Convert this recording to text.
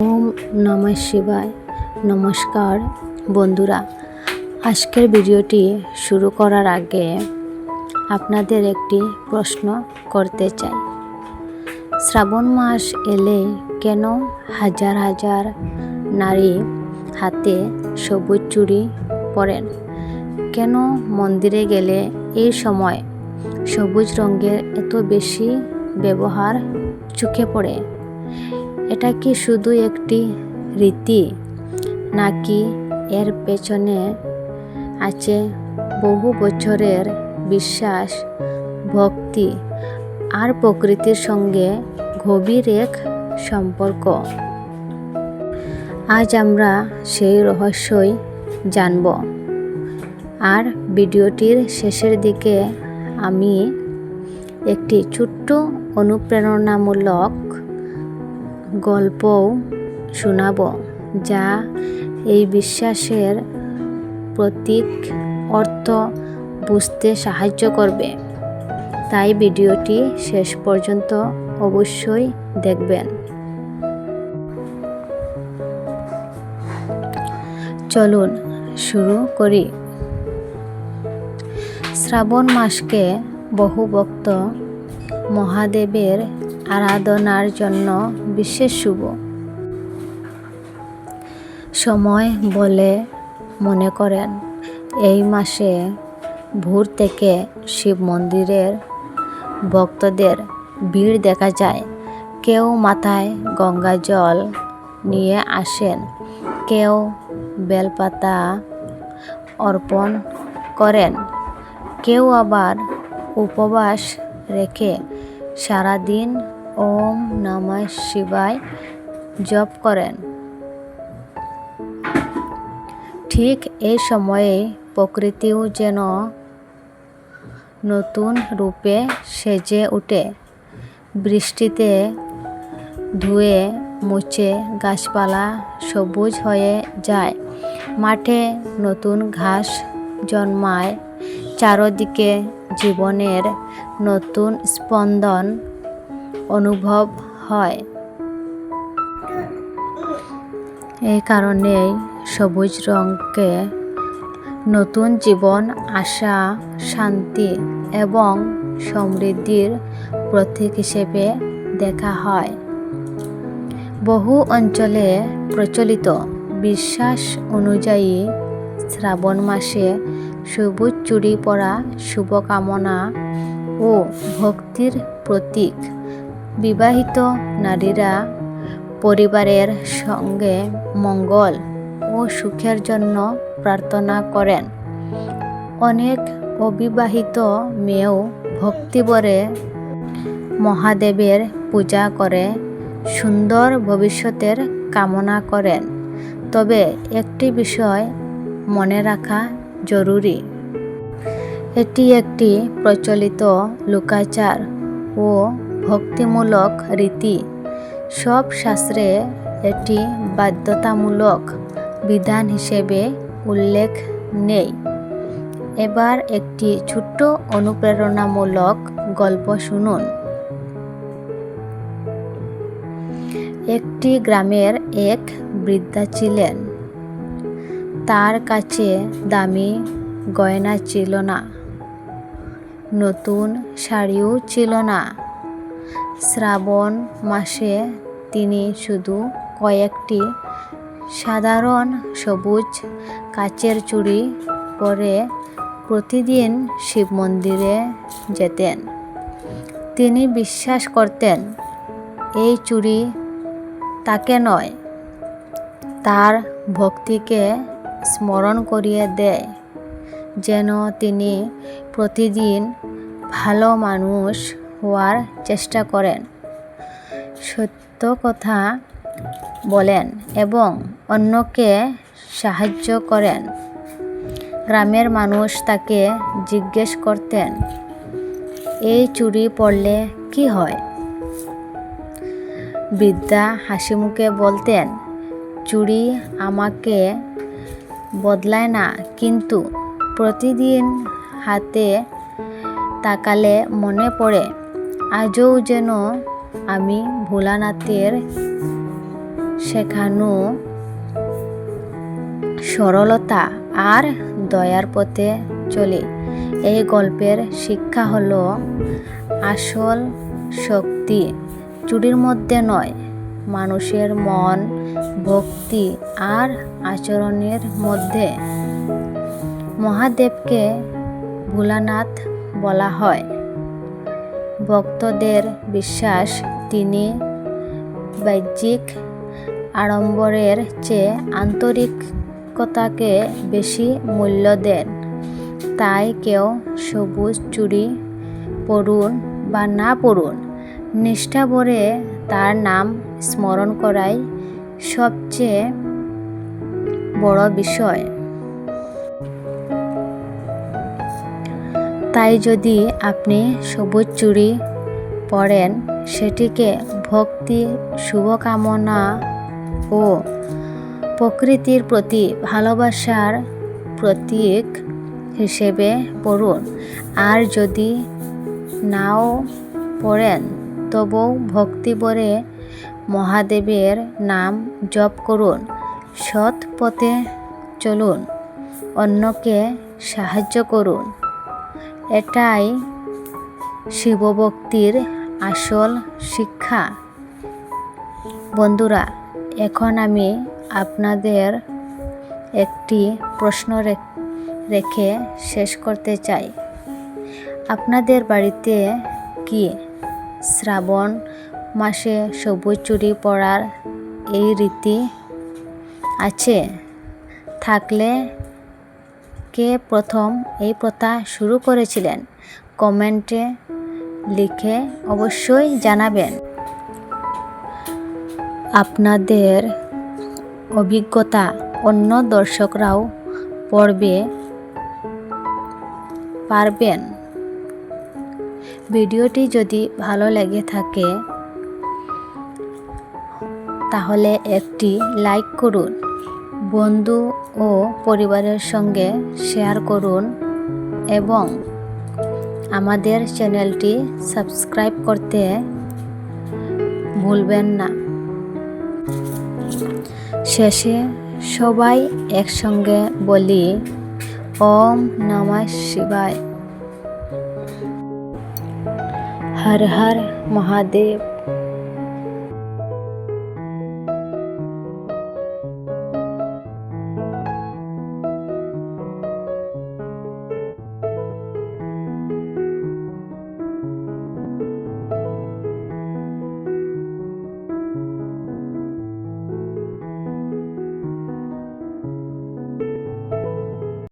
ওম নমঃ শিবায়। নমস্কার বন্ধুরা, আজকের ভিডিওটি শুরু করার আগে আপনাদের একটি প্রশ্ন করতে চাই। শ্রাবণ মাস এলে কেন হাজার হাজার নারী হাতে সবুজ চুড়ি পরেন? কেন মন্দিরে গেলে এই সময় সবুজ রঙের এত বেশি ব্যবহার চোখে পড়ে? এটা কি শুধু একটি রীতি, নাকি এর পেছনে আছে বহু বছরের বিশ্বাস, ভক্তি আর প্রকৃতির সঙ্গে গভীর এক সম্পর্ক? আজ আমরা সেই রহস্যই জানব। আর ভিডিওটির শেষের দিকে আমি একটি ছোট্ট অনুপ্রেরণামূলক গল্পও শোনাব, যা এই বিশ্বাসের প্রতীক অর্থ বুঝতে সাহায্য করবে। তাই ভিডিওটি শেষ পর্যন্ত অবশ্যই দেখবেন। চলুন শুরু করি। শ্রাবণ মাসকে বহু ভক্ত মহাদেবের আরাধনার জন্য বিশেষ শুভ সময় বলে মনে করেন। এই মাসে ভোর থেকে শিব মন্দিরের ভক্তদের ভিড় দেখা যায়। কেউ মাথায় গঙ্গা জল নিয়ে আসেন, কেউ বেলপাতা অর্পণ করেন, কেউ আবার উপবাস রেখে সারাদিন ওম নমঃ শিবায় জপ করেন। ঠিক এই সময়ে প্রকৃতিও যেন নতুন রূপে সেজে ওঠে। বৃষ্টিতে ধুয়ে মুছে গাছপালা সবুজ হয়ে যায়, মাঠে নতুন ঘাস জন্মায়, চারদিকে জীবনের নতুন স্পন্দন অনুভব হয়। এই কারণেই সবুজ রঙকে নতুন জীবন, আশা, শান্তি এবং সমৃদ্ধির প্রতীক হিসেবে দেখা হয়। বহু অঞ্চলে প্রচলিত বিশ্বাস অনুযায়ী শ্রাবণ মাসে সবুজ চুড়ি পরা শুভকামনা ও ভক্তির প্রতীক। বিবাহিত নারীরা পরিবারের সঙ্গে মঙ্গল ও সুখের জন্য প্রার্থনা করেন। অনেক অবিবাহিত মেয়েও ভক্তিভরে মহাদেবের পূজা করে সুন্দর ভবিষ্যতের কামনা করেন। তবে একটি বিষয় মনে রাখা জরুরি, এটি একটি প্রচলিত লোকাচার ও ভক্তিমূলক রীতি। সব শাস্ত্রে এটি বাধ্যতামূলক বিধান হিসেবে উল্লেখ নেই। এবার একটি ছোট্ট অনুপ্রেরণামূলক গল্প শুনুন। একটি গ্রামের এক বৃদ্ধা ছিলেন। তার কাছে দামি গয়না ছিল না, নতুন শাড়িও ছিল না। শ্রাবণ মাসে তিনি শুধু কয়েকটি সাধারণ সবুজ কাচের চুড়ি পরে প্রতিদিন শিব মন্দিরে যেতেন। তিনি বিশ্বাস করতেন, এই চুড়ি তাকে নয়, তার ভক্তিকে স্মরণ করিয়ে দেয়, যেন তিনি প্রতিদিন ভালো মানুষ হওয়ার চেষ্টা করেন, সত্য কথা বলেন এবং অন্যকে সাহায্য করেন। গ্রামের মানুষ তাকে জিজ্ঞেস করতেন, এই চুড়ি পরলে কি হয়? বৃদ্ধা হাসিমুখে বলতেন, চুড়ি আমাকে বদলায় না, কিন্তু প্রতিদিন হাতে তাকালে মনে পড়ে আজও যেন আমি ভোলানাথের শেখানো সরলতা আর দয়ার পথে চলে। এই গল্পের শিক্ষা হলো আসল শক্তি চুরির মধ্যে নয়, মানুষের মন, ভক্তি আর আচরণের মধ্যে। মহাদেবকে ভোলানাথ বলা হয়। ভক্তদের বিশ্বাস তিনি বাহ্যিক আড়ম্বরের চেয়ে আন্তরিকতাকে বেশি মূল্য দেন। তাই কেউ সবুজ চুড়ি পরুন বা না পরুন, নিষ্ঠা ভরে তার নাম স্মরণ করাই সবচেয়ে বড় বিষয়। তাই যদি আপনি সবুজ চুড়ি পরেন, সেটিকে ভক্তি, শুভকামনা ও প্রকৃতির প্রতি ভালোবাসার প্রতীক হিসেবে পড়ুন। আর যদি নাও পড়েন, তবুও ভক্তি ভরে মহাদেবের নাম জপ করুন, সৎ পথে চলুন, অন্যকে সাহায্য করুন। এটাই শিবভক্তির আসল শিক্ষা। বন্ধুরা, এখন আমি আপনাদের একটি প্রশ্ন রেখে শেষ করতে চাই। আপনাদের বাড়িতে কি শ্রাবণ মাসে সবুজ চুড়ি পরার এই রীতি আছে? থাকলে কে প্রথম এই প্রথা শুরু করেছিলেন? কমেন্টে লিখে অবশ্যই জানাবেন। আপনাদের অভিজ্ঞতা অন্য দর্শকরাও পড়বে পারবেন। ভিডিওটি যদি ভালো লেগে থাকে তাহলে একটি লাইক করুন, বন্ধু ও পরিবারের সঙ্গে শেয়ার করুন এবং আমাদের চ্যানেলটি সাবস্ক্রাইব করতে ভুলবেন না। শেষে সবাই একসঙ্গে বলি, ওম নমঃ শিবায়। হর হর মহাদেব।